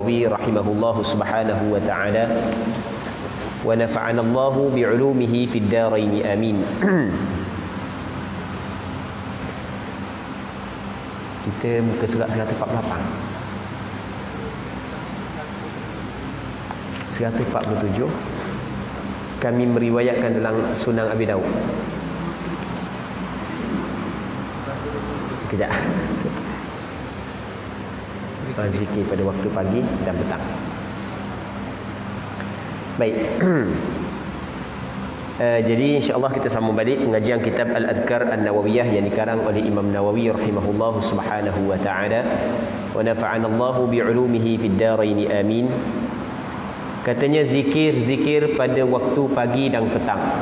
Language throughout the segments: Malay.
Nawawi rahimahullahu subhanahu wa ta'ala, wa nafa'ana Allahu bi'ulumihi fid darain amin. Kita muka surat 148. 147 kami meriwayatkan dalam Sunan Abi Daud. Kejap. Zikir pada waktu pagi dan petang. Baik. Jadi insya-Allah kita sambung balik pengajian kitab Al-Adhkar An-Nawawiyah yang dikarang oleh Imam Nawawi rahimahullahu subhanahu wa ta'ala, wa nafa'ana Allahu bi'ulumihi fid darain amin. Katanya zikir-zikir pada waktu pagi dan petang.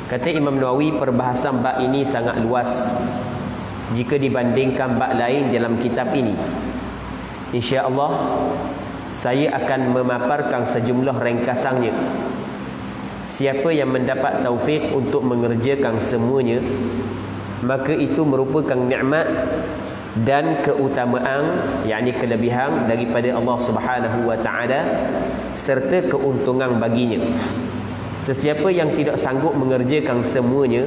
Kata Imam Nawawi, perbahasan bab ini sangat luas jika dibandingkan bab lain dalam kitab ini. Insya-Allah saya akan memaparkan sejumlah ringkasannya. Siapa yang mendapat taufik untuk mengerjakan semuanya, maka itu merupakan nikmat dan keutamaan, yakni kelebihan daripada Allah Subhanahu wa taala serta keuntungan baginya. Sesiapa yang tidak sanggup mengerjakan semuanya,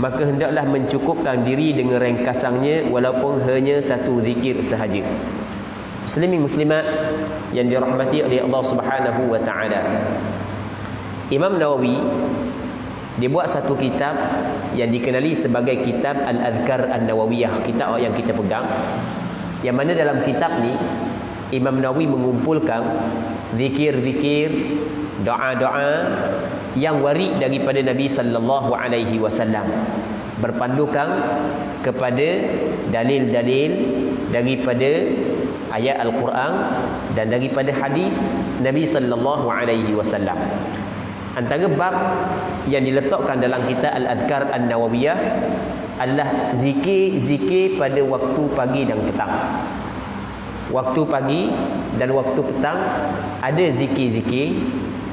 maka hendaklah mencukupkan diri dengan ringkasannya walaupun hanya satu zikir sahaja. Muslimin muslimat yang dirahmati oleh Allah Subhanahu wa taala, Imam Nawawi dia buat satu kitab yang dikenali sebagai kitab Al-Adhkar An-Nawawiyah, kitab yang kita pegang, yang mana dalam kitab ni Imam Nawawi mengumpulkan zikir-zikir, doa-doa yang warid daripada Nabi sallallahu alaihi wasallam, berpandukan kepada dalil-dalil daripada ayat Al-Quran dan daripada hadis Nabi sallallahu alaihi wasallam. Antara bab yang diletakkan dalam kitab Al-Adhkar An-Nawawiyah adalah zikir-zikir pada waktu pagi dan petang. Waktu pagi dan waktu petang ada zikir-zikir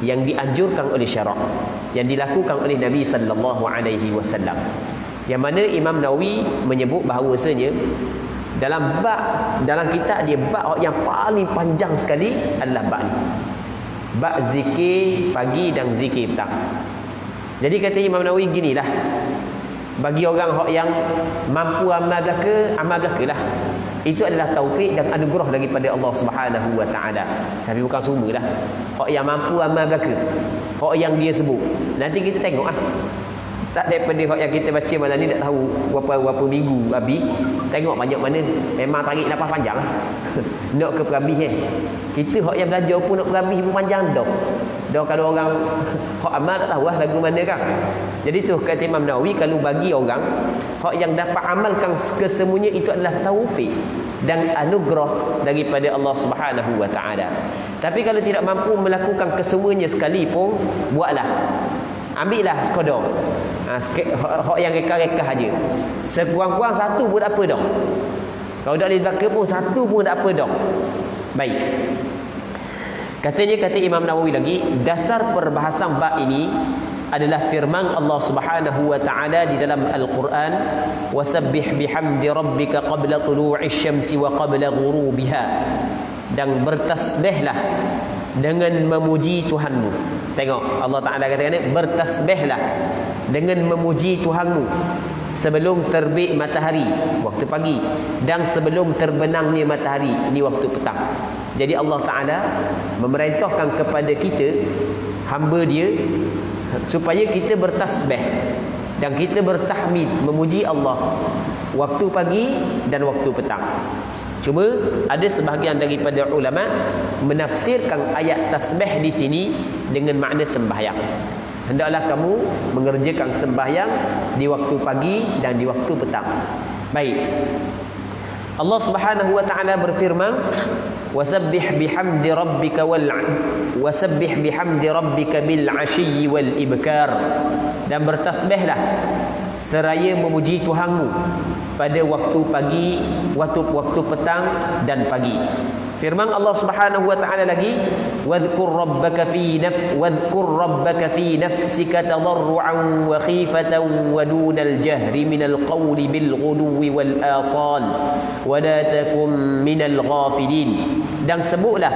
yang dianjurkan oleh syarak, yang dilakukan oleh Nabi sallallahu alaihi wasallam. Yang mana Imam Nawawi menyebut bahawasanya dalam kitab dia, bab yang paling panjang sekali adalah bab ni, bab zikir pagi dan zikir petang. Jadi kata Imam Nawawi ginilah, bagi orang yang mampu amal belaka lah, itu adalah taufik dan anugerah daripada Allah Subhanahu wa taala. Tapi bukan semualah hak yang mampu amal belaka, hak yang dia sebut. Nanti kita tengok start daripada hak yang kita baca malam ni, tak tahu berapa minggu habis. Tengok banyak mana, memang tarik nafas panjang nak ke perhabis kita hak yang belajar pun nak perhabis pun panjang dah kalau orang hak amal tak tahu lagu mana kan. Jadi tu kata Imam Nawawi, kalau bagi orang hak yang dapat amalkan kesemuanya itu adalah taufik dan anugerah daripada Allah Subhanahu wa taala. Tapi kalau tidak mampu melakukan kesemuanya sekali pun, buatlah, ambillah sekadar hak yang reka-reka aja. Sekurang-kurang satu pun tak apa dah. Kalau tak boleh belaka pun satu pun tak apa dah. Baik. Kata Imam Nawawi lagi, dasar perbahasan bab ini adalah firman Allah Subhanahu wa taala di dalam Al-Quran, wasabbih bihamdi rabbika qabla tulu'isy syamsi wa qabla ghurubiha, dan bertasbihlah dengan memuji Tuhanmu. Tengok Allah Taala katakan bertasbihlah dengan memuji Tuhanmu sebelum terbit matahari waktu pagi dan sebelum terbenamnya matahari, ini waktu petang. Jadi Allah Taala memerintahkan kepada kita, hamba dia, supaya kita bertasbih dan kita bertahmid, memuji Allah waktu pagi dan waktu petang. Cuma ada sebahagian daripada ulama menafsirkan ayat tasbih di sini dengan makna sembahyang. Hendaklah kamu mengerjakan sembahyang di waktu pagi dan di waktu petang. Baik. Allah Subhanahu wa taala berfirman, wasabbih bihamdi rabbika bil 'ashyi wal ibkar, dan bertasbihlah seraya memuji Tuhanmu pada waktu pagi, waktu petang dan pagi. Firman Allah Subhanahu wa taala lagi, wadhkur rabbaka fi nafsika tadarruan wa khifatan wa dunal jahri minal qawli bil ghuduwi wal asal wa la takum minal ghafilin. dan sebutlah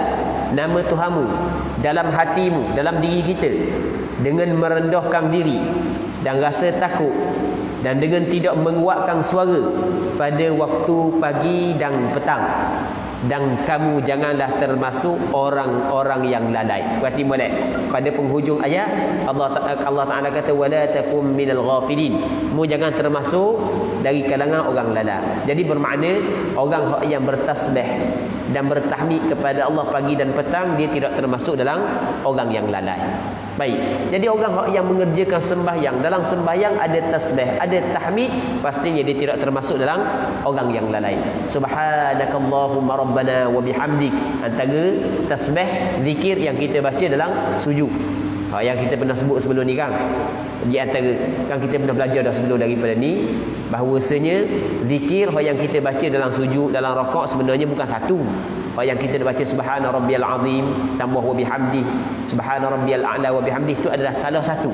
nama Tuhanmu dalam hatimu, dalam diri kita, dengan merendahkan diri dan rasa takut, dan dengan tidak menguatkan suara pada waktu pagi dan petang. Dan kamu janganlah termasuk orang-orang yang lalai. Berarti molek pada penghujung ayat Allah Taala kata wala takum minal ghafilin. Mu jangan termasuk dari kalangan orang lalai. Jadi bermakna orang yang bertasbih dan bertahmid kepada Allah pagi dan petang, dia tidak termasuk dalam orang yang lalai. Baik. Jadi orang yang mengerjakan sembahyang, dalam sembahyang ada tasbih, ada tahmid, pastinya dia tidak termasuk dalam orang yang lalai. Subhanakallahumma rabbana wa bihamdik, antara tasbih zikir yang kita baca dalam sujud. Yang kita pernah sebut sebelum ni kan, di antara kan kita pernah belajar dah sebelum daripada ni, bahawasanya zikir yang kita baca dalam sujud, dalam rakaat sebenarnya bukan satu. Yang kita baca subhana rabbiyal azim tambah wa bihamdih, subhana rabbiyal a'la wa bihamdih, itu adalah salah satu.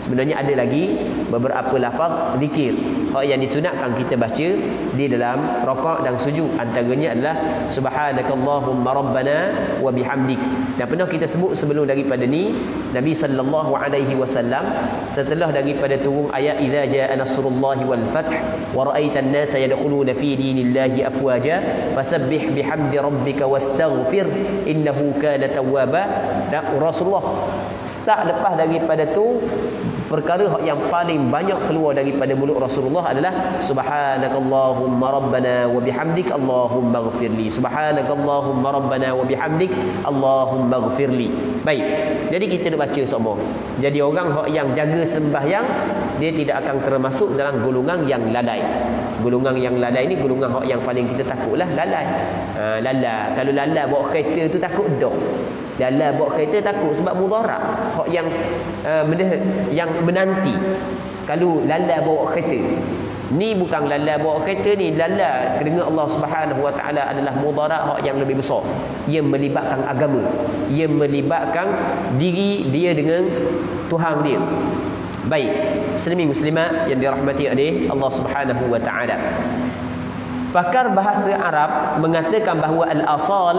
Sebenarnya ada lagi beberapa lafaz zikir yang disunatkan kita baca di dalam rakaat dan sujud. Antaranya adalah subhanakallahumma rabbana wa bihamdik. Dan pernah kita sebut sebelum daripada ni, Nabi sallallahu alaihi wasallam setelah daripada turun ayat idza jaa nasrullahi wal fath wa ra'aitan nasa yadkhuluna fi dinillahi afwaja fasabbih bihamdi rabbika wastaghfir innahu kana tawwaba. Dan Rasulullah start lepas daripada tu, perkara yang paling banyak keluar daripada mulut Rasulullah adalah subhanakallahumma rabbana wa bihamdik allahumma ighfirli, subhanakallahumma rabbana wa bihamdik allahumma ighfirli. Baik, jadi kita nak baca semua. Jadi orang yang jaga sembahyang, dia tidak akan termasuk dalam golongan yang lalai. Golongan yang lalai ni golongan yang paling kita takutlah, lalai. Lalai, kalau lalai bawa kereta tu takut dah. Lalai bawa kereta takut sebab mudarat. Hak yang yang menanti. Kalau lalai bawa kereta, ni bukan lalai bawa kereta, ni lalai dengan Allah Subhanahu Wa Taala adalah mudarat hak yang lebih besar. Ia melibatkan agama, ia melibatkan diri dia dengan Tuhan dia. Baik, muslimin muslimat yang dirahmati oleh Allah Subhanahu Wa Taala. Pakar bahasa Arab mengatakan bahawa al-asal,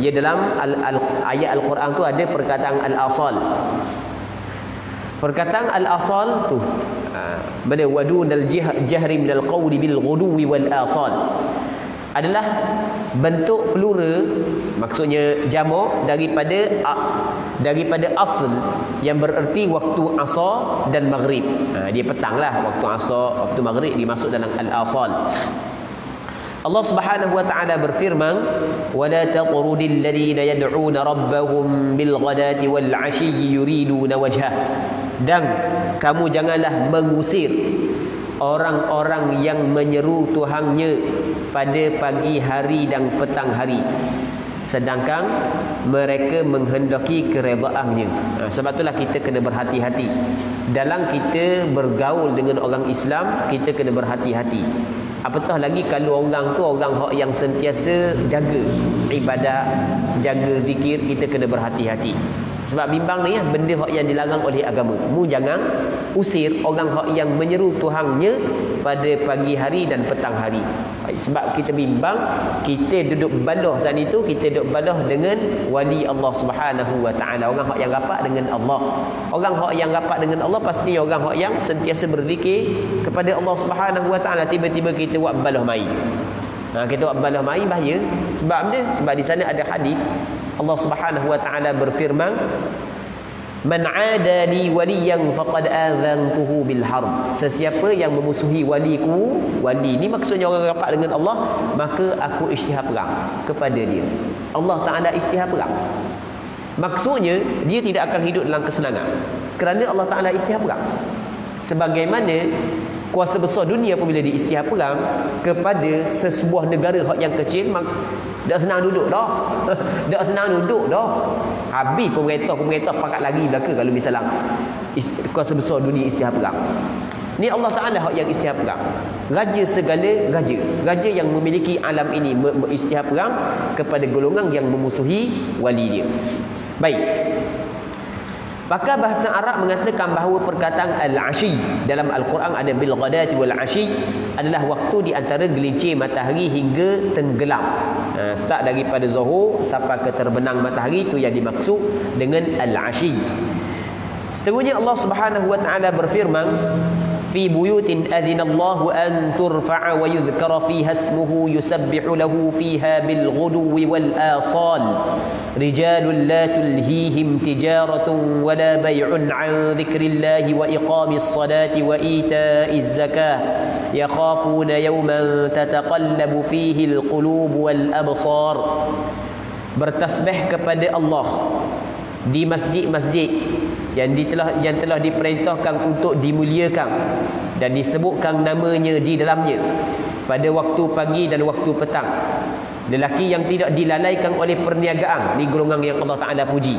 ia dalam ayat Al-Quran tu ada perkataan al-asal. Perkataan al-asal tu pada wadunal jahri minal qawli bil ghuduwi wal asal adalah bentuk plural, maksudnya jamak daripada asal yang bererti waktu asar dan maghrib. Dia petang lah, waktu asar, waktu maghrib dimasuk dalam al-asal. Allah Subhanahu wa taala berfirman, "Wala taqrudil ladzina yad'una rabbahum bil ghadati wal 'ashyi yuriduna wajhah." Dan kamu janganlah mengusir orang-orang yang menyeru Tuhannya pada pagi hari dan petang hari, sedangkan mereka menghendaki keredaannya. Sebab itulah kita kena berhati-hati dalam kita bergaul dengan orang Islam. Kita kena berhati-hati. Apatah lagi kalau orang tu orang yang sentiasa jaga ibadat, jaga zikir, kita kena berhati-hati. Sebab bimbang ni benda yang dilarang oleh agama. Mu jangan usir orang yang menyeru Tuhannya pada pagi hari dan petang hari. Sebab kita bimbang, kita duduk balah saat itu, kita duduk balah dengan wali Allah Subhanahu Wa Taala, orang yang rapat dengan Allah. Orang yang rapat dengan Allah pasti orang yang sentiasa berzikir kepada Allah Subhanahu Wa Taala. Tiba-tiba kita buat balah main. Kita buat balah main bahaya. Sebab apa? Sebab di sana ada hadis Allah Subhanahu Wa Taala berfirman, "Man 'adali waliyan faqad adzantuhu bil harb." Sesiapa yang memusuhi waliku, wali ni maksudnya orang rapat dengan Allah, maka aku isytihar perang kepada dia. Allah Taala isytihar perang. Maksudnya dia tidak akan hidup dalam kesenangan kerana Allah Taala isytihar perang. Sebagaimana kuasa besar dunia apabila diisytihar perang kepada sesebuah negara yang kecil, tak senang duduk dah. Tak senang duduk dah. Habis pemerintah pakat lagi belaka kalau misalnya kuasa besar dunia isytihar perang. Ni Allah Ta'ala yang isytihar perang. Raja segala raja. Raja yang memiliki alam ini isytihar perang kepada golongan yang memusuhi wali dia. Baik. Maka bahasa Arab mengatakan bahawa perkataan al-ashi dalam Al-Quran ada bil ghadati wal ashi adalah waktu di antara gelincir matahari hingga tenggelam. Start daripada zuhur sampai ke terbenang matahari, itu yang dimaksud dengan al-ashi. Seterusnya Allah Subhanahu wa taala berfirman, fi buyutin adzinallahu an turfa'a wa yuzkara fiha ismuhu yusabbihu lahu fiha bil ghuduwi wal asal rijalun la tulhihim tijaratun wa la bay'un 'an dzikrillahi wa iqamis salati wa ita'iz zakah yakhafuna yawman tataqallabu fihi al qulub wal absar. Bertasbih kepada Allah di masjid-masjid yang telah diperintahkan untuk dimuliakan dan disebutkan namanya di dalamnya pada waktu pagi dan waktu petang. Lelaki yang tidak dilalaikan oleh perniagaan, ni golongan yang Allah Ta'ala puji.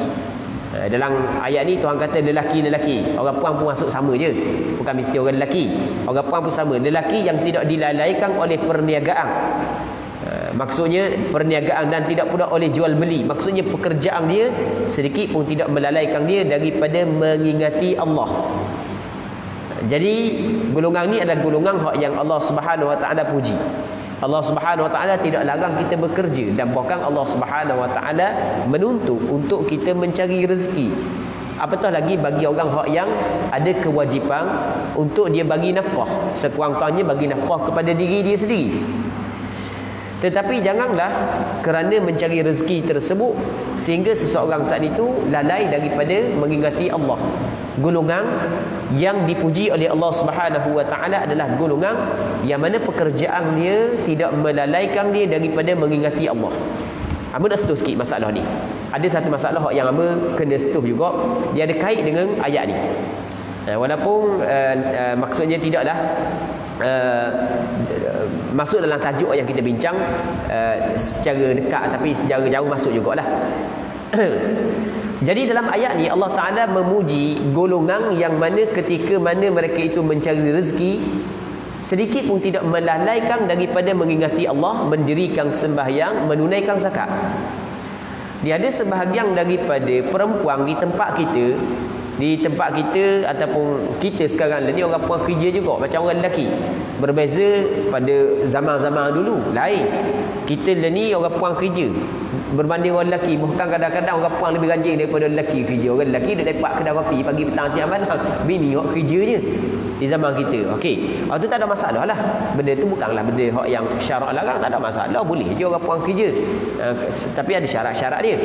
Dalam ayat ni Tuhan kata lelaki-lelaki, orang puan pun masuk sama je, bukan mesti orang lelaki, orang puan pun sama. Lelaki yang tidak dilalaikan oleh perniagaan, maksudnya perniagaan, dan tidak pula oleh jual beli. Maksudnya pekerjaan dia sedikit pun tidak melalaikan dia daripada mengingati Allah. Jadi golongan ni adalah golongan yang Allah Subhanahu wa taala puji. Allah Subhanahu wa taala tidak larang kita bekerja, dan bahkan Allah Subhanahu wa taala menuntut untuk kita mencari rezeki. Apatah lagi bagi orang yang ada kewajipan untuk dia bagi nafkah, sekurang-kurangnya bagi nafkah kepada diri dia sendiri. Tetapi janganlah kerana mencari rezeki tersebut sehingga seseorang saat itu lalai daripada mengingati Allah. Golongan yang dipuji oleh Allah Subhanahu wa taala adalah golongan yang mana pekerjaan dia tidak melalaikan dia daripada mengingati Allah. Amba nak sentuh sikit masalah ni. Ada satu masalah yang amba kena sentuh juga, dia ada kait dengan ayat ni. Walaupun maksudnya tidaklah masuk dalam tajuk yang kita bincang secara dekat, tapi secara jauh masuk jugalah. Jadi dalam ayat ni Allah Ta'ala memuji golongan yang mana ketika mana mereka itu mencari rezeki sedikit pun tidak melalaikan daripada mengingati Allah, mendirikan sembahyang, menunaikan zakat. Dia ada sebahagian daripada perempuan di tempat kita ataupun kita sekarang ni orang perempuan kerja juga macam orang lelaki. Berbeza pada zaman-zaman dulu lain. Kita ni orang perempuan kerja berbanding orang lelaki. Bahkan kadang-kadang orang perempuan lebih rajin daripada lelaki kerja. Orang lelaki dia dapat kedai kopi pagi petang siang malam. Bini hok kerja je di zaman kita. Okey. Itu tak ada masalah lah. Benda tu bukanlah benda hok yang syarak larang, tak ada masalah. Boleh je orang perempuan kerja. Tapi ada syarat-syarat dia.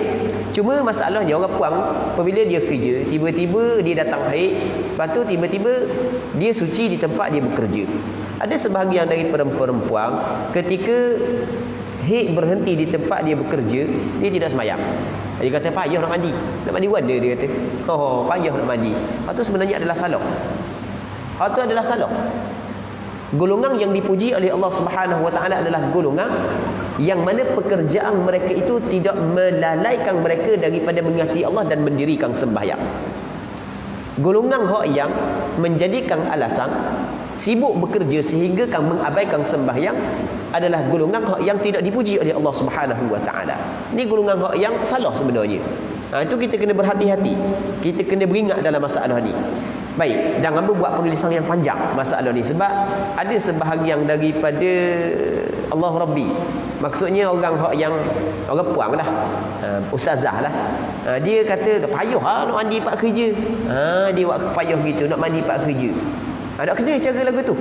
Cuma masalahnya orang perempuan apabila dia kerja, tiba-tiba dia datang haid, lepas tu tiba-tiba dia suci di tempat dia bekerja. Ada sebahagian dari perempuan ketika haid berhenti di tempat dia bekerja, dia tidak sembahyang. Dia kata payah nak mandi. Nak mandi wada dia kata. Oh, payah nak mandi. Itu sebenarnya adalah salah. Itu adalah salah. Golongan yang dipuji oleh Allah Subhanahu wa taala adalah golongan yang mana pekerjaan mereka itu tidak melalaikan mereka daripada mengingati Allah dan mendirikan sembahyang. Golongan yang menjadikan alasan sibuk bekerja sehingga kan mengabaikan sembahyang adalah golongan yang tidak dipuji oleh Allah Subhanahu wa taala. Ini golongan yang salah sebenarnya. Itu kita kena berhati-hati. Kita kena beringat dalam masalah ni. Baik, dan hamba buat penulisan yang panjang masalah ni sebab ada sebahagian daripada Allah Rabbi, maksudnya orang yang orang puang lah, ustazah lah, dia kata payah nak mandi pak kerja. Dia buat payah gitu nak mandi pak kerja. Tak kena cara lagu tu.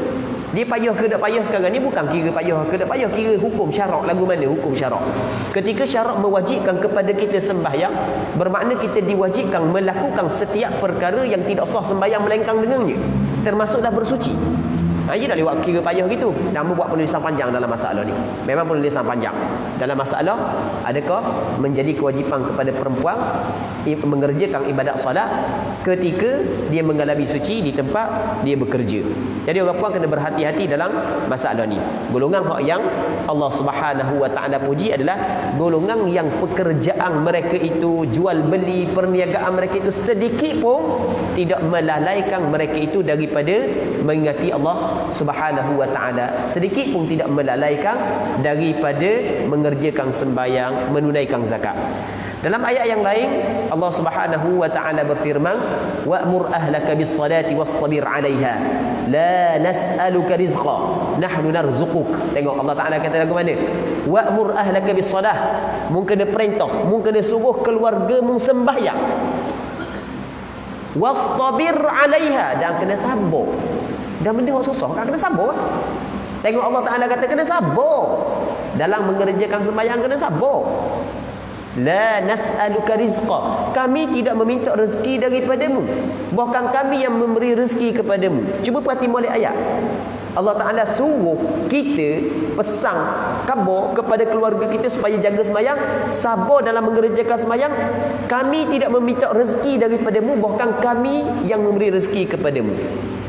Dia payah ke tak payah sekarang ni bukan kira payah ke tak payah, kira hukum syarak. Lagu mana hukum syarak? Ketika syarak mewajibkan kepada kita sembahyang, bermakna kita diwajibkan melakukan setiap perkara yang tidak sah sembahyang melainkan dengannya, termasuklah bersuci. Dia tak lewat kira payah gitu. Dan buat penulisan panjang dalam masalah ni. Memang penulisan panjang dalam masalah adakah menjadi kewajipan kepada perempuan mengerjakan ibadat solat ketika dia mengalami suci di tempat dia bekerja. Jadi orang puan kena berhati-hati dalam masalah ni. Golongan yang Allah Subhanahu wa taala puji adalah golongan yang pekerjaan mereka itu, jual beli, perniagaan mereka itu sedikit pun tidak melalaikan mereka itu daripada mengingati Allah Subhanahu wa ta'ala, sedikit pun tidak melalaikan daripada mengerjakan sembahyang, menunaikan zakat. Dalam ayat yang lain Allah Subhanahu wa ta'ala berfirman, wa'mur ahlaka bis-salati wastabir 'alaiha la nas'aluka rizqa nahnu narzuquk. Tengok Allah Ta'ala kata lagu mana? Wa'mur ahlaka bis-salah, mung kena perintah, mung kena suruh keluarga mung sembahyang. Wastabir 'alaiha, dan kena sabar. Dan benda yang susah kan kena sabar. Tengok Allah Ta'ala kata kena sabar. Dalam mengerjakan sembahyang kena sabar. La nas'aluka rizqa, kami tidak meminta rezeki daripadamu, bahkan kami yang memberi rezeki kepadamu. Cuba perhati molek ayat. Allah Ta'ala suruh kita pesan khabar kepada keluarga kita supaya jaga sembahyang, sabar dalam mengerjakan sembahyang. Kami tidak meminta rezeki daripadamu, bahkan kami yang memberi rezeki kepadamu.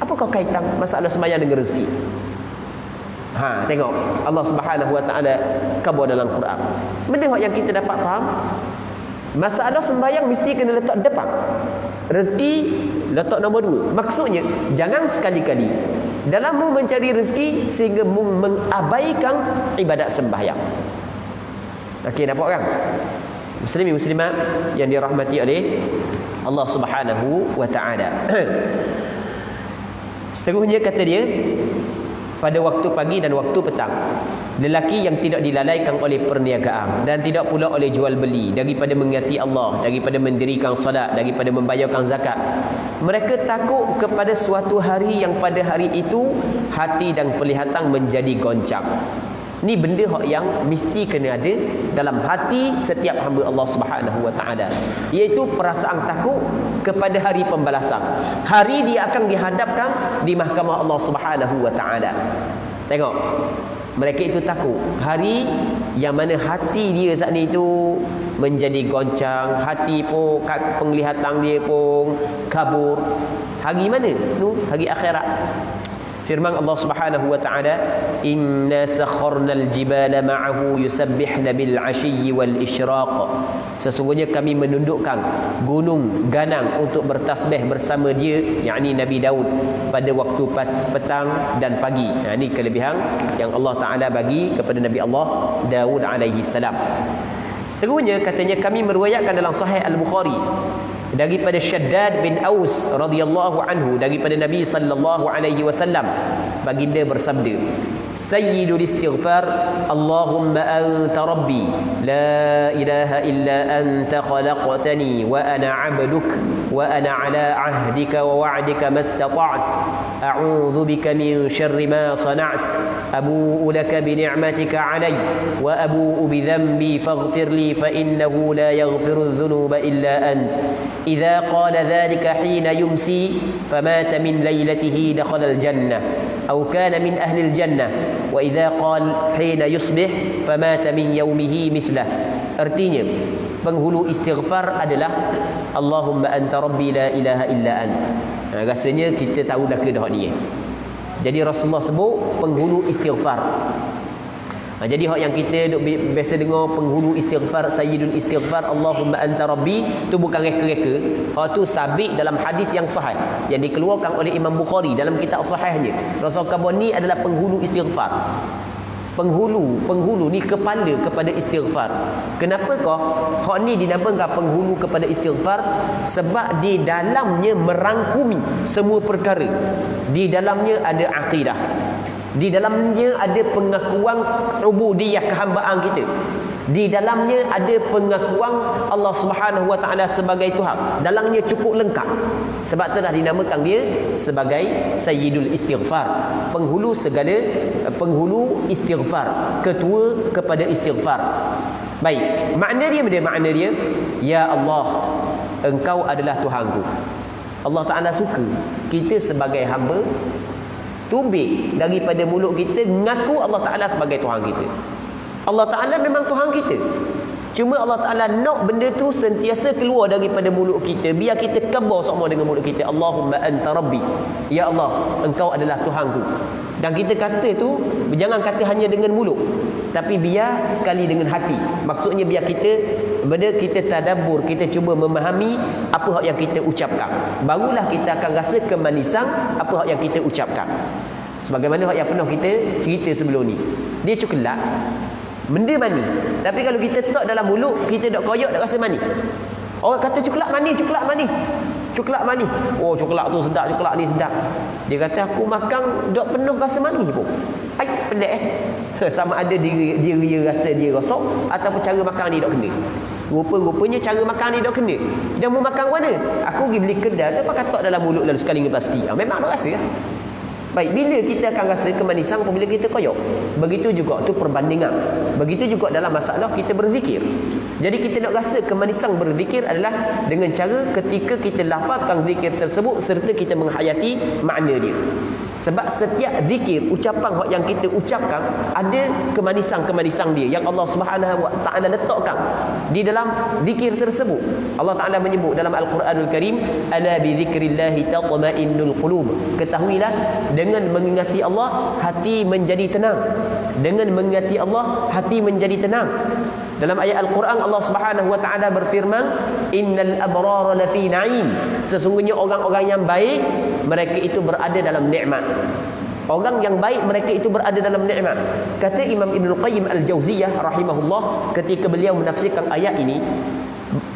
Apakah kaitan masalah sembahyang dengan rezeki? Tengok Allah Subhanahu wa ta'ala khabar dalam Quran. Benda yang kita dapat faham, masalah sembahyang mesti kena letak depan, rezeki letak nombor 2. Maksudnya jangan sekali-kali dalam mencari rezeki sehingga mengabaikan ibadat sembahyang. Okey, nampak kan? Muslimin muslimat yang dirahmati oleh Allah Subhanahu wa ta'ala. Seterusnya kata dia, pada waktu pagi dan waktu petang, lelaki yang tidak dilalaikan oleh perniagaan dan tidak pula oleh jual beli, daripada mengingati Allah, daripada mendirikan salat, daripada membayarkan zakat, mereka takut kepada suatu hari yang pada hari itu hati dan penglihatan menjadi goncang. Ni benda yang mesti kena ada dalam hati setiap hamba Allah Subhanahu wa ta'ala, iaitu perasaan takut kepada hari pembalasan. Hari dia akan dihadapkan di mahkamah Allah Subhanahu wa ta'ala. Tengok, mereka itu takut hari yang mana hati dia saat ni tu menjadi goncang, hati pun, penglihatan dia pun kabur. Hari mana? Hari akhirat. Firman Allah Subhanahu wa ta'ala, inna sakharnal jibala ma'ahu yusabbihna bil 'ashyi wal isyraq. Sesungguhnya kami menundukkan gunung ganang untuk bertasbih bersama dia, yakni Nabi Daud, pada waktu petang dan pagi. Ini kelebihan yang Allah Ta'ala bagi kepada Nabi Allah Daud alaihi salam. Seterusnya katanya kami meriwayatkan dalam Sahih Al-Bukhari daripada Shaddad bin Aus radhiyallahu anhu, daripada Nabi sallallahu alaihi wasallam, baginda bersabda, sayyidul istighfar Allahumma anta rabbi la ilaha illa anta khalaqtani wa ana 'abduk wa ana 'ala 'ahdika wa wa'dika mastata'tu a'udzu bika min syarri ma sana'tu abu'u laka bi ni'matika 'alayya wa abu'u bi dhanbi faghfir li fa innahu la yaghfiru dhunuba illa anta. إذا قال ذلك حين يمسي فمات من ليلته دخل الجنة أو كان من أهل الجنة وإذا قال حين يصبح فمات من يومه مثله. Artinya penghulu istighfar adalah Allahumma anta rabbi la ilaha illa anta. Rasanya kita tahu dah ke dah ni. Jadi Rasulullah sebut penghulu istighfar. Jadi hak yang kita biasa dengar penghulu istighfar, sayyidul istighfar Allahumma anta rabbi, tu bukan reka-reka. Hak tu sabit dalam hadis yang sahih yang dikeluarkan oleh Imam Bukhari dalam kitab sahihnya. Rasul khabar ni adalah penghulu istighfar. Penghulu ni kepala kepada istighfar. Kenapakah hak ni dinamakan penghulu kepada istighfar? Sebab di dalamnya merangkumi semua perkara. Di dalamnya ada akidah, di dalamnya ada pengakuan ubudiyah, kehambaan kita. Di dalamnya ada pengakuan Allah Subhanahu wa ta'ala sebagai Tuhan. Dalamnya cukup lengkap. Sebab itulah dinamakan dia sebagai sayyidul istighfar, penghulu istighfar, ketua kepada istighfar. Baik, makna dia, ya Allah, engkau adalah Tuhanku. Allah Ta'ala suka kita sebagai hamba tubik daripada mulut kita mengaku Allah Ta'ala sebagai Tuhan kita. Allah Ta'ala memang Tuhan kita, cuma Allah Ta'ala nak benda tu sentiasa keluar daripada mulut kita. Biar kita khabar sama dengan mulut kita, Allahumma anta rabbi, ya Allah, engkau adalah Tuhanku. Dan kita kata tu, jangan kata hanya dengan mulut, tapi biar sekali dengan hati. Maksudnya biar kita tadabbur, kita cuba memahami apa yang kita ucapkan. Barulah kita akan rasa kemanisan apa yang kita ucapkan. Sebagaimana yang pernah kita cerita sebelum ni. Dia coklat, benda mani. Tapi kalau kita letak dalam mulut, kita dok koyak dak rasa mani. Orang kata coklat mani, coklat mani. Coklat mani. Oh, coklat tu sedap, coklat ni sedap. Dia kata aku makan dok penuh rasa mani pun. Ai, pelik Sama ada dia rasa dia rosok ataupun cara makan ni dok kena. Rupa-rupanya cara makan ni dok kena. Dan mau makan mana? Aku pergi beli kedai tu pakai tok dalam mulut lalu sekali dengan plastik. Memang dok rasa. Baik, bila kita akan rasa kemanisan apabila kita koyak. Begitu juga tu perbandingan. Begitu juga dalam masalah kita berzikir. Jadi kita nak rasa kemanisan berzikir adalah dengan cara ketika kita lafazkan zikir tersebut serta kita menghayati makna dia. Sebab setiap zikir, ucapan yang kita ucapkan ada kemanisan-kemanisan dia yang Allah Subhanahu wa taala letakkan di dalam zikir tersebut. Allah Taala menyebut dalam Al-Quranul Karim, ala bi dzikrillah tatma'innul qulub. Ketahuilah dengan mengingati Allah hati menjadi tenang. Dengan mengingati Allah hati menjadi tenang. Dalam ayat Al-Quran Allah Subhanahu wa taala berfirman, innal abrara lafi na'im. Sesungguhnya orang-orang yang baik mereka itu berada dalam nikmat. Orang yang baik mereka itu berada dalam nikmat. Kata Imam Ibnul Qayyim Al-Jauziyah rahimahullah ketika beliau menafsirkan ayat ini,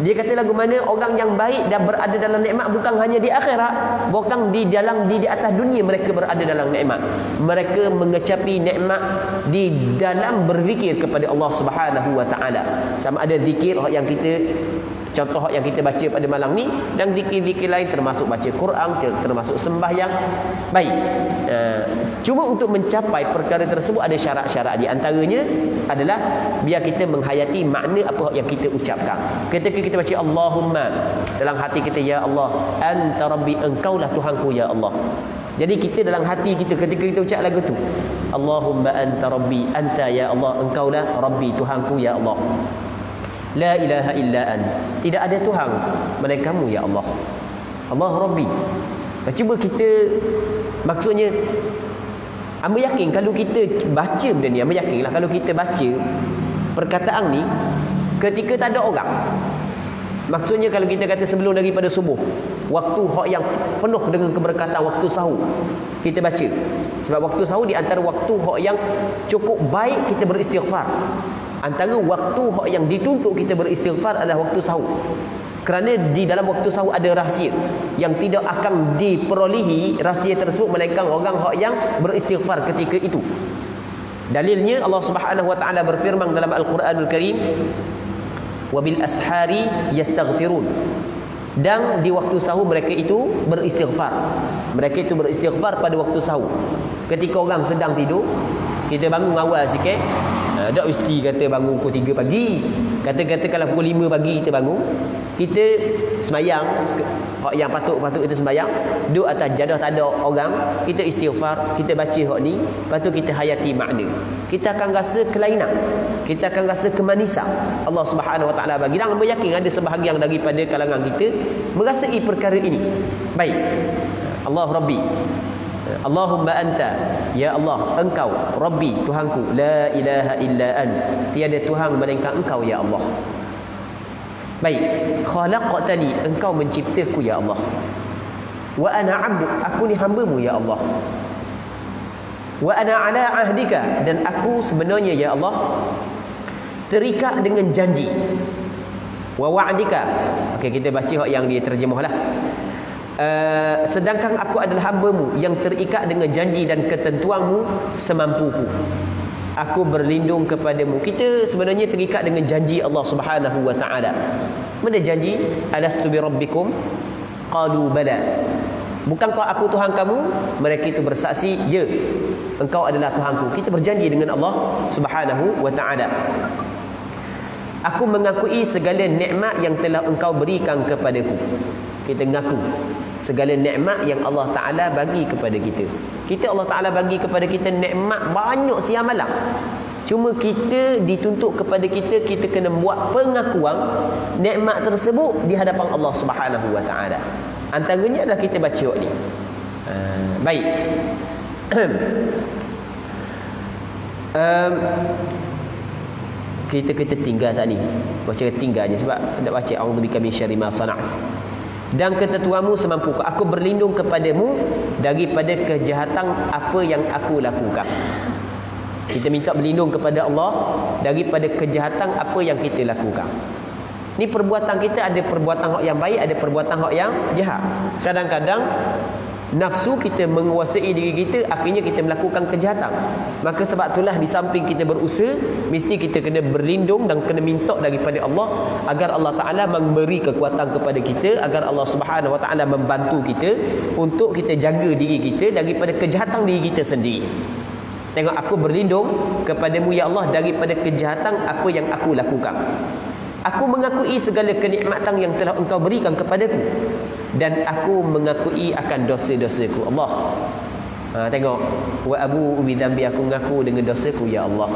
dia kata lagu mana orang yang baik dan berada dalam nikmat bukan hanya di akhirat, bukan di atas dunia mereka berada dalam nikmat. Mereka mengecapi nikmat di dalam berzikir kepada Allah Subhanahu wa taala. Sama ada zikir yang kita contoh yang kita baca pada malam ni dan zikir-zikir lain termasuk baca Quran, termasuk sembahyang. Baik. Cuma untuk mencapai perkara tersebut ada syarat-syarat. Di antaranya adalah biar kita menghayati makna apa yang kita ucapkan. Ketika kita baca Allahumma, dalam hati kita, ya Allah, anta rabbi, engkaulah Tuhanku ya Allah. Jadi kita dalam hati kita ketika kita ucap lagu tu, Allahumma anta rabbi, anta ya Allah, engkaulah rabbi, Tuhanku ya Allah. La ilaha illa an, tidak ada Tuhan melainkan kamu ya Allah. Allah Rabbi. Cuba kita, maksudnya amba yakin kalau kita baca benda ni, amba yakinlah kalau kita baca perkataan ni ketika tak ada orang. Maksudnya kalau kita kata sebelum daripada subuh, waktu yang penuh dengan keberkatan, waktu sahur kita baca. Sebab waktu sahur di antara waktu yang cukup baik kita beristighfar. Antara waktu yang dituntut kita beristighfar adalah waktu sahur. Kerana di dalam waktu sahur ada rahsia yang tidak akan diperolehi rahsia tersebut melainkan orang yang beristighfar ketika itu. Dalilnya Allah Subhanahu wa taala berfirman dalam Al-Quranul Karim, wabil ashari yastaghfirun. Dan di waktu sahur mereka itu beristighfar. Mereka itu beristighfar pada waktu sahur. Ketika orang sedang tidur, kita bangun awal sikit. Tak mesti kata bangun pukul 3 pagi. Kata-kata kalau pukul 5 pagi kita bangun, kita semayang hak yang patut kita semayang, duduk atas jadah tak ada orang, kita istighfar, kita baca hak ni, lepas tu kita hayati makna. Kita akan rasa kelainan, kita akan rasa kemanisan Allah Subhanahu wa taala bagi. Dan yakin ada sebahagian daripada kalangan kita merasai perkara ini. Baik. Allah Rabbi, Allahumma anta, ya Allah, engkau Rabbi, Tuhanku, la ilaha illa an, tiada Tuhan melainkan engkau ya Allah. Baik, khalaqtani, engkau menciptaku ya Allah. Wa ana 'abduk, aku ni hamba-Mu ya Allah. Wa ana ala ahdika, dan aku sebenarnya ya Allah terikat dengan janji. Wa wa'dika. Okey, kita baca yang dia terjemahlah. Sedangkan aku adalah hamba-Mu yang terikat dengan janji dan ketentuan-Mu semampuku. Aku berlindung kepadamu. Kita sebenarnya terikat dengan janji Allah Subhanahu wa taala. Mana janji? Alastu bi rabbikum? Qalu bala. Bukankah aku Tuhan kamu? Mereka itu bersaksi, ya, engkau adalah Tuhanku. Kita berjanji dengan Allah Subhanahu wa taala. Aku mengakui segala nikmat yang telah engkau berikan kepadaku. Kita mengaku segala nikmat yang Allah Ta'ala bagi kepada kita. Allah Ta'ala bagi kepada kita nikmat banyak siang malam. Cuma kita dituntut kepada kita kena buat pengakuan nikmat tersebut di hadapan Allah Subhanahu wa taala. Antaranya adalah kita baca ni. Baik. Kita tinggal saat ni. Baca tinggal je sebab nak baca a'udzubika min syarri ma sana'at. dan ketentuanmu semampu. Aku berlindung kepadamu daripada kejahatan apa yang aku lakukan. Kita minta berlindung kepada Allah daripada kejahatan apa yang kita lakukan. Ni perbuatan kita ada perbuatan hak yang baik, ada perbuatan hak yang jahat. Kadang-kadang nafsu kita menguasai diri kita, akhirnya kita melakukan kejahatan. Maka sebab itulah di samping kita berusaha, mesti kita kena berlindung dan kena minta daripada Allah agar Allah Ta'ala memberi kekuatan kepada kita, agar Allah Subhanahu Wa Ta'ala membantu kita untuk kita jaga diri kita daripada kejahatan diri kita sendiri. Tengok, aku berlindung kepadamu ya Allah daripada kejahatan apa yang aku lakukan. Aku mengakui segala kenikmatan yang telah engkau berikan kepadaku, dan aku mengakui akan dosa-dosaku. Allah, tengok, wa abu bi dzambi, aku mengaku dengan dosaku ya Allah.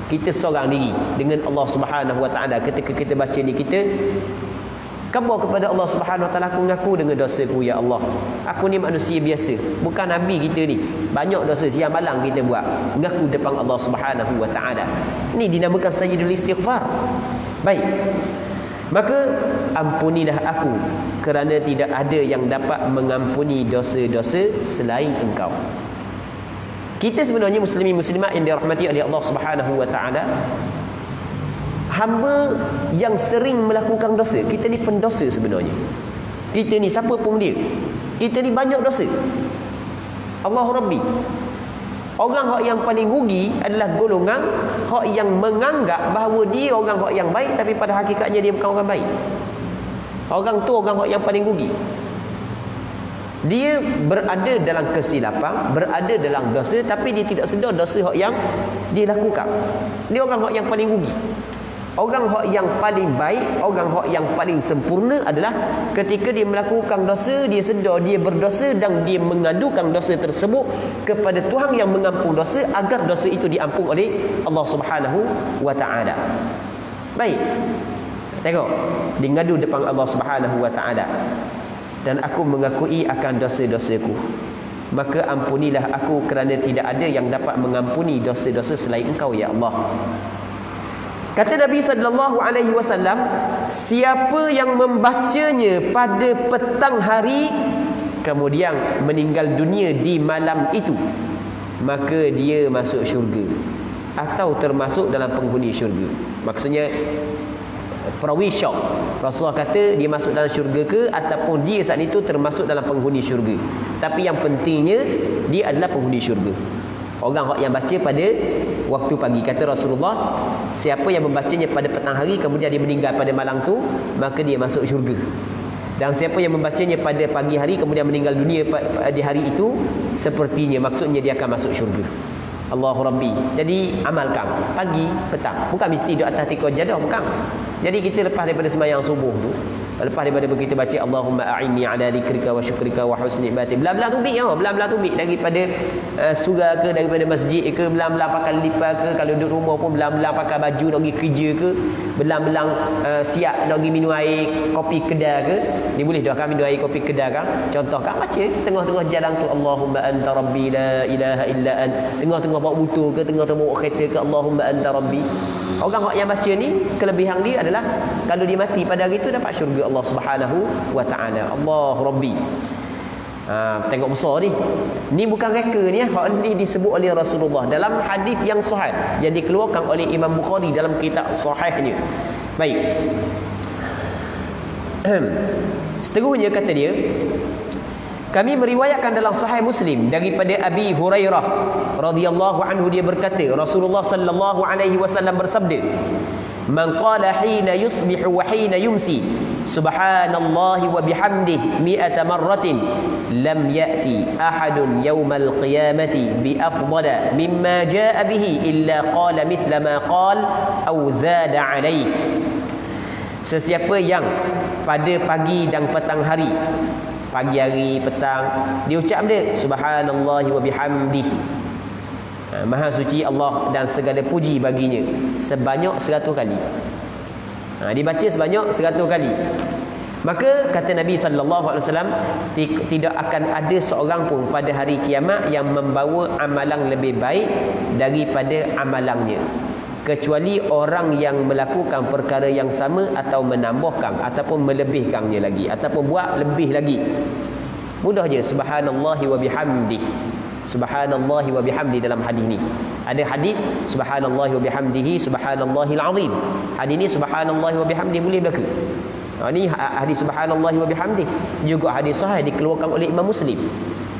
Kita seorang diri dengan Allah Subhanahu Wa Ta'ala. Ketika kita baca ni, kita khabar kepada Allah Subhanahu Wa Ta'ala, aku mengaku dengan dosaku ya Allah. Aku ni manusia biasa, bukan nabi kita ni. Banyak dosa siang malam kita buat, mengaku depan Allah Subhanahu Wa Ta'ala. Ini dinamakan sayyidul istighfar. Baik, maka ampunilah aku, kerana tidak ada yang dapat mengampuni dosa-dosa selain engkau. Kita sebenarnya muslimin muslimat yang dirahmati oleh Allah Subhanahu Wa Ta'ala, hamba yang sering melakukan dosa. Kita ni pendosa sebenarnya. Kita ni siapa pun dia, kita ni banyak dosa. Allahu Rabbi. Orang hak yang paling rugi adalah golongan hak yang menganggap bahawa dia orang hak yang baik, tapi pada hakikatnya dia bukan orang baik. Orang tu orang hak yang paling rugi. Dia berada dalam kesilapan, berada dalam dosa, tapi dia tidak sedar dosa hak yang dia lakukan. Dia orang hak yang paling rugi. Orang hak yang paling baik, orang hak yang paling sempurna adalah ketika dia melakukan dosa, dia sedar dia berdosa dan dia mengadukan dosa tersebut kepada Tuhan yang mengampun dosa, agar dosa itu diampun oleh Allah Subhanahu Wa Ta'ala. Baik, tengok, dia ngadu depan Allah Subhanahu Wa Ta'ala, dan aku mengakui akan dosa-dosaku, maka ampunilah aku, kerana tidak ada yang dapat mengampuni dosa-dosa selain engkau ya Allah. Kata Nabi sallallahu alaihi wasallam, siapa yang membacanya pada petang hari kemudian meninggal dunia di malam itu, maka dia masuk syurga atau termasuk dalam penghuni syurga. Maksudnya perawi syok, Rasulullah kata dia masuk dalam syurga ke ataupun dia saat itu termasuk dalam penghuni syurga. Tapi yang pentingnya dia adalah penghuni syurga. Orang yang baca pada waktu pagi, kata Rasulullah, siapa yang membacanya pada petang hari kemudian dia meninggal pada malam tu, maka dia masuk syurga. Dan siapa yang membacanya pada pagi hari kemudian meninggal dunia di hari itu, sepertinya maksudnya dia akan masuk syurga. Allahu Rabbi. Jadi amalkan pagi, petang. Bukan mesti duduk atas tikar jadah, bukan. Jadi kita lepas daripada sembahyang subuh tu, lepas daripada kita baca Allahumma a'inni ala dzikrika wa syukrika wa husni ibadatik, belah-belah tubik ya, belah-belah tubik daripada surau ke, daripada masjid ke, belah-belah pakai lipas ke, kalau duduk rumah pun belah-belah pakai baju nak pergi kerja ke, belah-belah siap nak pergi minum air kopi kedai ke. Ni boleh dah kami minum air kopi kedai kan. Contoh kan baca tengah-tengah jalan tu, Allahumma anta rabbi la ilaha illa ant, tengah-tengah bawa motor ke, tengah-tengah bawa kereta ke, Allahumma anta rabbi. Orang yang baca ni, kelebihan dia adalah kalau dia mati pada hari itu dapat syurga Allah Subhanahu Wa Ta'ala. Allah Rabbi. Tengok besar ni. Ni bukan reka ni, hak ni disebut oleh Rasulullah dalam hadis yang sahih yang dikeluarkan oleh Imam Bukhari dalam kitab sahihnya. Baik. Seterusnya kata dia, kami meriwayatkan dalam Sahih Muslim daripada Abi Hurairah radhiyallahu anhu, dia berkata Rasulullah sallallahu alaihi wasallam bersabda, man qala hina yusbihu wa hina yumsi subhanallahi wa bihamdihi mi'ata marratin lam ya'ti ahadun yawmal qiyamati bi afdala mimma jaa'a bihi illa qala mithla ma qala aw zada alaihi. Sesiapa yang pada pagi dan petang hari, pagi hari, petang, dia ucap dia subhanallahi wa bihamdihi, maha suci Allah dan segala puji baginya, sebanyak 100 kali. Dibaca sebanyak 100 kali. Maka kata Nabi SAW, tidak akan ada seorang pun pada hari kiamat yang membawa amalan lebih baik daripada amalannya. kecuali orang yang melakukan perkara yang sama atau menambahkan ataupun melebihkannya lagi ataupun buat lebih lagi. Mudah je, subhanallahi wa bihamdih. Subhanallahi wa bihamdi dalam hadis ni. Ada hadis subhanallahi wa bihamdihi subhanallahil azim. Hadis ni subhanallahi wa bihamdi boleh belaka. Ni hadis subhanallahi wa bihamdi. Juga hadis sahih dikeluarkan oleh Imam Muslim.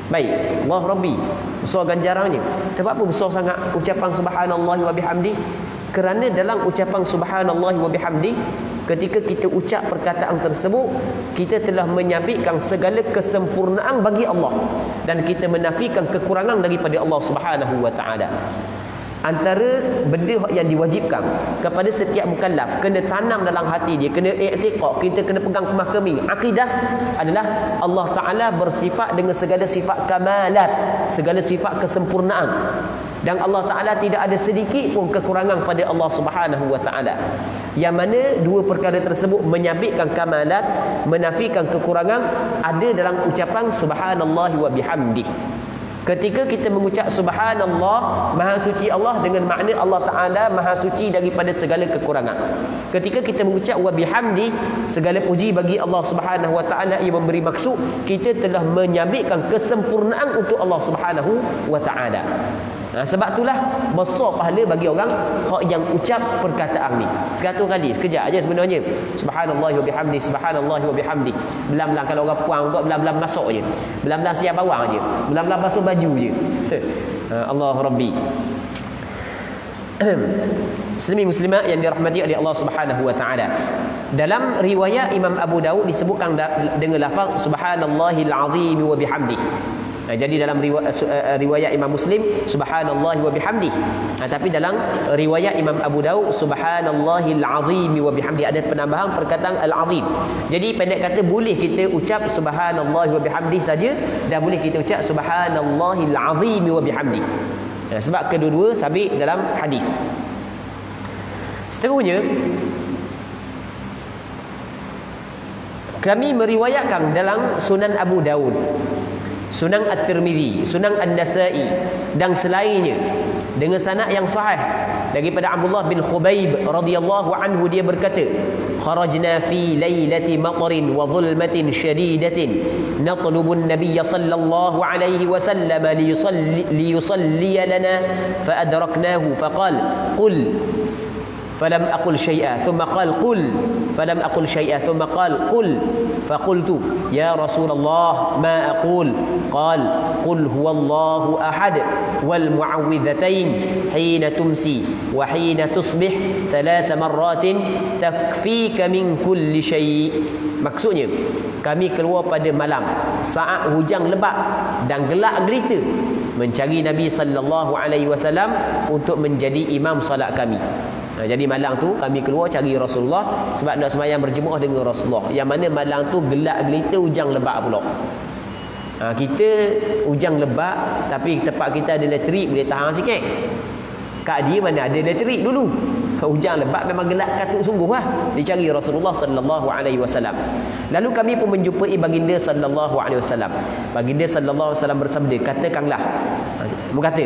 Baik, Allah Rabbi, besar ganjarannya. Sebab apa besar sangat ucapan subhanallahi wa bihamdi? Kerana dalam ucapan subhanallahi wa bihamdi, ketika kita ucap perkataan tersebut, kita telah menyabitkan segala kesempurnaan bagi Allah dan kita menafikan kekurangan daripada Allah Subhanahu wa taala. Antara benda yang diwajibkan kepada setiap mukallaf, kena tanam dalam hati dia, kena i'tiqad, kita kena pegang kemah keming akidah adalah Allah Ta'ala bersifat dengan segala sifat kamalat, segala sifat kesempurnaan, dan Allah Ta'ala tidak ada sedikit pun kekurangan pada Allah Subhanahu wa Ta'ala. Yang mana dua perkara tersebut menyabitkan kamalat, menafikan kekurangan, ada dalam ucapan subhanallahi wa bihamdih. Ketika kita mengucap subhanallah, maha suci Allah, dengan makna Allah Ta'ala maha suci daripada segala kekurangan. Ketika kita mengucap wa bihamdi, segala puji bagi Allah Subhanahu wa Ta'ala, ia memberi maksud kita telah menyabitkan kesempurnaan untuk Allah Subhanahu wa Ta'ala. Sebab itulah besar pahala bagi orang yang ucap perkataan ni 100 kali, sekejap aja sebenarnya. Subhanallah wa bihamdi, subhanallah wa bihamdi. Belam-belam kalau orang puang juga belam-belam masuk je. Belam-belam siap bawang je. Belam-belam basuh baju je. Allah Rabbi. Muslimin muslimat yang dirahmati oleh Allah Subhanahu wa taala. Dalam riwayat Imam Abu Daud disebutkan dengan lafaz subhanallahil azim wa bihamdihi. Jadi dalam riwayat Imam Muslim subhanallahi wa bihamdih. Tapi dalam riwayat Imam Abu Daud subhanallahil azim wa bihamdih ada penambahan perkataan al-azim. Jadi pendek kata boleh kita ucap subhanallahi wa bihamdih saja, dan boleh kita ucap subhanallahil azim wa bihamdih. Sebab kedua-dua sabit dalam hadis. Seterusnya, kami meriwayatkan dalam Sunan Abu Daud, Sunan At-Tirmidzi, Sunan An-Nasa'i dan selainnya dengan sanad yang sahih daripada Abdullah bin Khubayb radhiyallahu anhu, dia berkata, kharajna fi lailati matarin wa dhulmatin shadidatin natlubu an-nabiy sallallahu alaihi wasallam liyusalli lana fa adraknahu faqala qul فلم أقل شيئا ثم قال قل فلم أقل شيئا ثم قال قل فقلت يا رسول الله ما أقول قال قل هو الله أحد والمعوذتين حين تمسي وحين تصبح 3 مرات تكفيك من كل شيء. Maksudnya, kami keluar pada malam saat hujan lebat dan gelap gelita mencari Nabi sallallahu alaihi wasallam untuk menjadi imam solat kami. Jadi malam tu kami keluar cari Rasulullah sebab nak sembahyang berjemaah dengan Rasulullah. Yang mana malam tu gelap gelita, hujan lebat pula. Kita hujan lebat tapi tempat kita ada elektrik, boleh tahan sikit. Kat dia mana ada elektrik dulu. Hujan lebat memang gelap katuk sungguh lah. Dicari Rasulullah sallallahu alaihi wasallam. Lalu kami pun menjumpai baginda sallallahu alaihi wasallam. Baginda sallallahu alaihi wasallam bersabda, katakanlah. Berkata,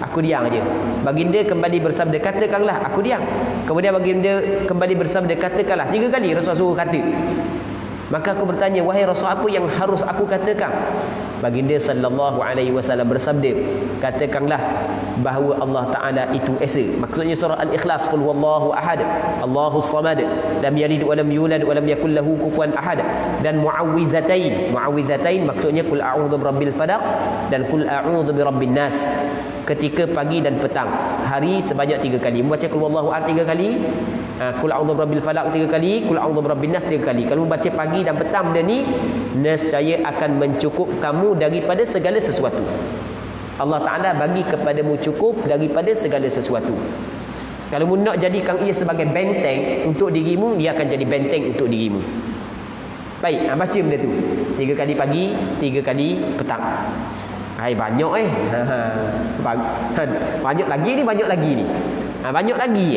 aku diam aja. Baginda kembali bersabda, katakanlah, aku diam. Kemudian baginda kembali bersabda, katakanlah. 3 kali Rasul suruh kata. Maka aku bertanya, wahai Rasul, apa yang harus aku katakan? Baginda sallallahu alaihi wasallam bersabda, katakanlah bahawa Allah Ta'ala itu esa. Maksudnya surah Al-Ikhlas, qul huwallahu ahad, Allahus samad, lam yalid wa lam yulad wa lam yakul lahu kufuwan ahad. Dan muawwizatain. Muawwizatain maksudnya qul a'udzu birabbil falaq dan qul a'udzu birabbin nas. Ketika pagi dan petang, hari sebanyak 3 kali. Membaca qul huwallahu ahad 3 kali, qul a'udzu birabbil falaq 3 kali, qul a'udzu birabbin nas 3 kali. Kalau membaca pagi dan petang benda ni, nescaya akan mencukup kamu daripada segala sesuatu. Allah Ta'ala bagi kepadamu cukup daripada segala sesuatu. Kalau mu nak jadikan ia sebagai benteng untuk dirimu, dia akan jadi benteng untuk dirimu. Baik, baca benda tu 3 kali pagi, 3 kali petang. Banyak banyak lagi ni, banyak lagi ni. Banyak lagi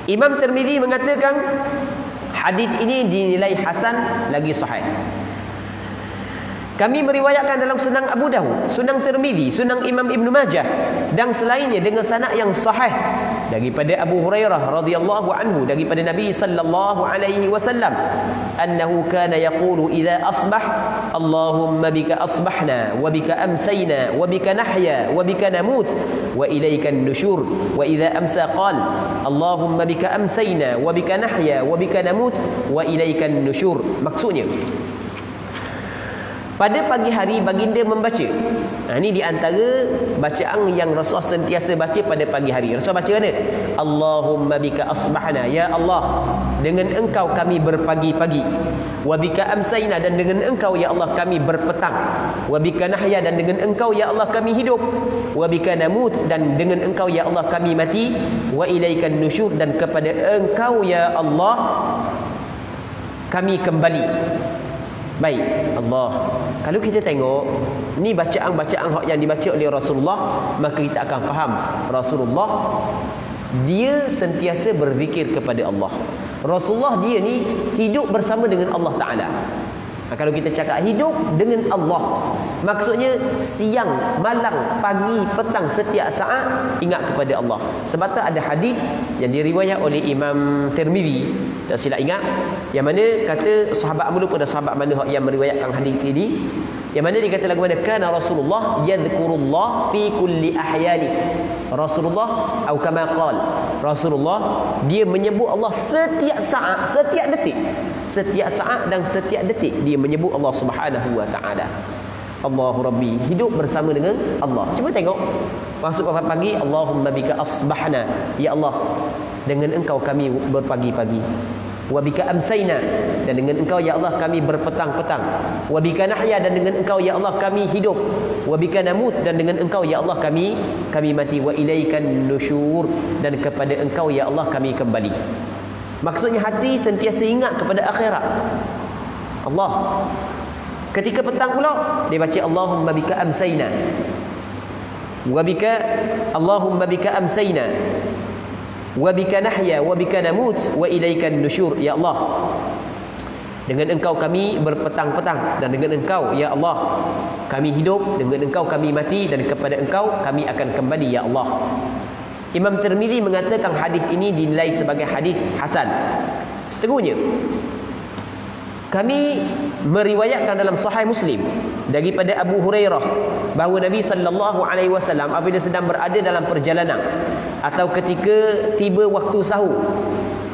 Imam Tirmidzi mengatakan hadis ini dinilai hasan lagi sahih. Kami meriwayatkan dalam Sunan Abu Dawud, Sunan Tirmizi, Sunan Imam Ibn Majah dan selainnya dengan sanad yang sahih daripada Abu Hurairah radhiyallahu anhu, daripada Nabi sallallahu alaihi wasallam, annahu kana yaqulu idza asbah Allahumma bika asbahna wa bika amsayna wa bika nahya wa bika namut wa ilaika an-nusyur, wa idza amsa qala Allahumma bika amsayna wa bika nahya wa bika namut wa ilaika an-nusyur. Maksudnya, pada pagi hari baginda membaca. Ini di antara bacaan yang Rasulullah sentiasa baca pada pagi hari. Rasulullah baca mana? Allahumma bika asbahna, ya Allah, dengan engkau kami berpagi-pagi. Wa bika amsayna, dan dengan engkau ya Allah kami berpetang. Wa bika nahya, dan dengan engkau ya Allah kami hidup. Wa bika namut, dan dengan engkau ya Allah kami mati. Wa ilaikan nusyur, dan kepada engkau ya Allah kami kembali. Baik, Allah. Kalau kita tengok ni bacaan-bacaan yang dibaca oleh Rasulullah, maka kita akan faham Rasulullah dia sentiasa berzikir kepada Allah. Rasulullah dia ni hidup bersama dengan Allah Ta'ala. Kalau kita cakap hidup dengan Allah, maksudnya siang, malam, pagi, petang, setiap saat ingat kepada Allah. Sebab tu ada hadis yang diriwayat oleh Imam Tirmizi, tak silap ingat, yang mana kata sahabat mula pada sahabat mana yang meriwayatkan hadis ini, yang mana dia kata lagu mana, kana Rasulullah yadhkurullah fi kulli ahyani. Rasulullah atau kama qala, Rasulullah dia menyebut Allah setiap saat, setiap detik. Setiap saat dan setiap detik dia menyebut Allah Subhanahu wa taala. Allahu Rabbi, hidup bersama dengan Allah. Cuba tengok, masuk pagi, Allahumma bika asbahna, ya Allah, dengan engkau kami berpagi-pagi. Wa bika amsayna, dan dengan engkau ya Allah kami berpetang-petang. Wa bika nahya, dan dengan engkau ya Allah kami hidup. Wa bika namut, dan dengan engkau ya Allah kami mati. Wa ilaikan nusyur, dan kepada engkau ya Allah kami kembali. Maksudnya hati sentiasa ingat kepada akhirat. Allah. Ketika petang pula dia baca Allahumma bika amsayna. Wa bika Allahumma bika amsayna. Wa bika nahya wa bika namut wa ilaikan nusyur. Ya Allah, dengan engkau kami berpetang-petang, dan dengan engkau ya Allah kami hidup, dengan engkau kami mati, dan kepada engkau kami akan kembali ya Allah. Imam Tirmizi mengatakan hadis ini dinilai sebagai hadis hasan. Setengahnya kami meriwayatkan dalam Sahih Muslim daripada Abu Hurairah bahawa Nabi sallallahu alaihi wasallam apabila sedang berada dalam perjalanan atau ketika tiba waktu sahur,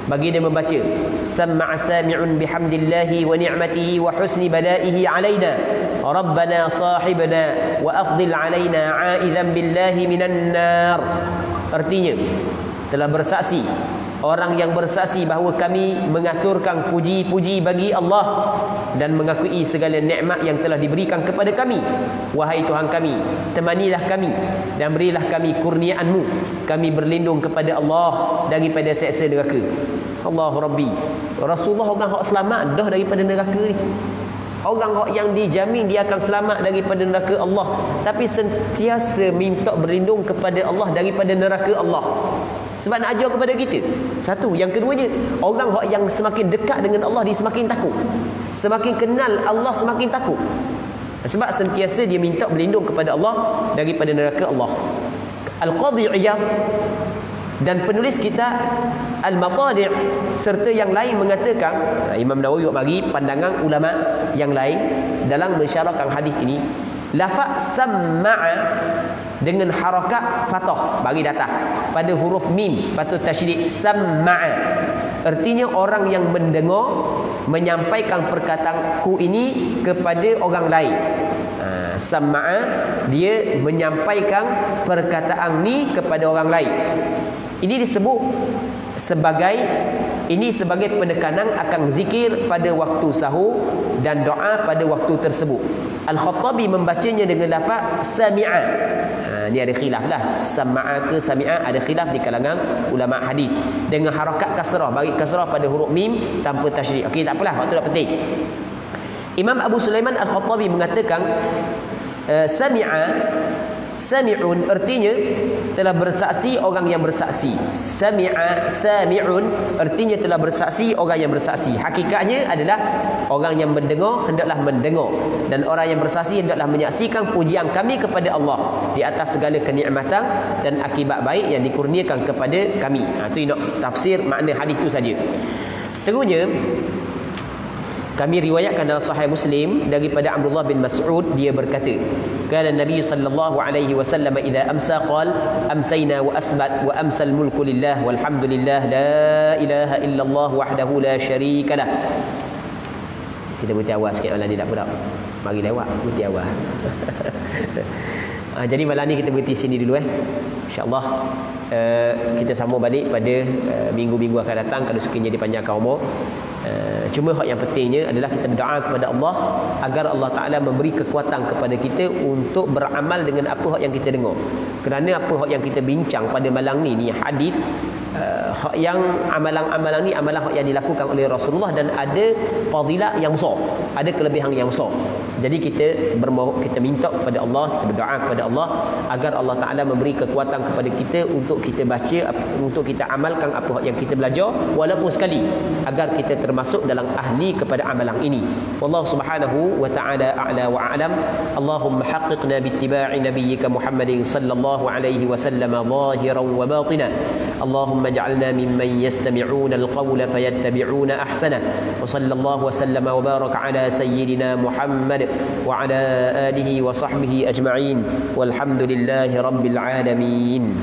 baginda membaca sam'a sami'un bihamdillahi wa ni'matihi wa husni balaihi alaina rabbana sahibna wa afdil alaina 'aidzan billahi minan nar. Artinya, telah bersaksi, orang yang bersaksi bahawa kami mengaturkan puji-puji bagi Allah dan mengakui segala nikmat yang telah diberikan kepada kami. Wahai Tuhan kami, temanilah kami dan berilah kami kurniaan-Mu. Kami berlindung kepada Allah daripada seksa neraka. Allahu Rabbi. Rasulullah orang hak selamat dah daripada neraka ni. Orang yang dijamin dia akan selamat daripada neraka Allah, tapi sentiasa minta berlindung kepada Allah daripada neraka Allah. Sebab nak ajar kepada kita. Satu, yang keduanya, orang yang semakin dekat dengan Allah dia semakin takut. Semakin kenal Allah semakin takut. Sebab sentiasa dia minta berlindung kepada Allah daripada neraka Allah. Al-Qadhi Iyad dan penulis kitab Al-Matadi' serta yang lain mengatakan, Imam Nawawi bagi pandangan ulama yang lain dalam mensyarahkan hadis ini, lafaz sam'a dengan harakat fathah bagi datang pada huruf mim patut tasydid, sam'a artinya orang yang mendengar menyampaikan perkataanku ini kepada orang lain. Sam'a dia menyampaikan perkataan ni kepada orang lain. Ini disebut sebagai penekanan akan zikir pada waktu sahur dan doa pada waktu tersebut. Al-Khattabi membacanya dengan lafaz sami'a. Ni ada khilaf lah, sama'a ke sami'a, ada khilaf di kalangan ulama hadis. Dengan harakat kasrah, bagi kasrah pada huruf mim tanpa tasydid. Okey, tak apalah, waktu dah penting. Imam Abu Sulaiman Al-Khattabi mengatakan sami'un artinya telah bersaksi orang yang bersaksi. Sami'a sami'un artinya telah bersaksi orang yang bersaksi. Hakikatnya adalah orang yang mendengar hendaklah mendengar, dan orang yang bersaksi hendaklah menyaksikan pujian kami kepada Allah di atas segala kenikmatan dan akibat baik yang dikurniakan kepada kami. Itu nak tafsir makna hadis itu saja. Seterusnya kami riwayatkan dalam Sahih Muslim daripada Abdullah bin Mas'ud, dia berkata, kana Nabi sallallahu alaihi wasallam idza amsa qala amsayna wa asbat wa amsal mulku lillah walhamdulillah la ilaha illallah wahdahu la syarikalah. Kita berhenti awal sikit malam ni, tak apa tak. Mari lewat berhenti awal. Jadi malam ni kita berhenti sini dulu InsyaAllah kita sambung balik pada minggu-minggu akan datang kalau sekiranya dipanjangkan umur. Cuma hak yang pentingnya adalah kita berdoa kepada Allah agar Allah Ta'ala memberi kekuatan kepada kita untuk beramal dengan apa hak yang kita dengar. Kerana apa hak yang kita bincang pada malam ni hadis, hak yang amalan-amalan ni amalan hak yang dilakukan oleh Rasulullah dan ada fadilat yang besar, ada kelebihan yang besar. Jadi kita minta kepada Allah, kita berdoa kepada Allah agar Allah Ta'ala memberi kekuatan kepada kita untuk kita baca, untuk kita amalkan apa yang kita belajar walaupun sekali, agar kita termasuk dalam ahli kepada amalan ini. Wallahu subhanahu wa ta'ala a'la wa a'lam. Allahumma haqqiqna bittiba'i nabiyyika Muhammadin sallallahu alaihi wasallam zahiran wa batina. Allahumma ja'alna mimman yastami'una al-qawla fayattabi'una ahsana. Wa sallallahu wa sallama wa baraka ala sayyidina Muhammad wa ala alihi wa sahbihi ajma'in walhamdulillahi rabbil alamin.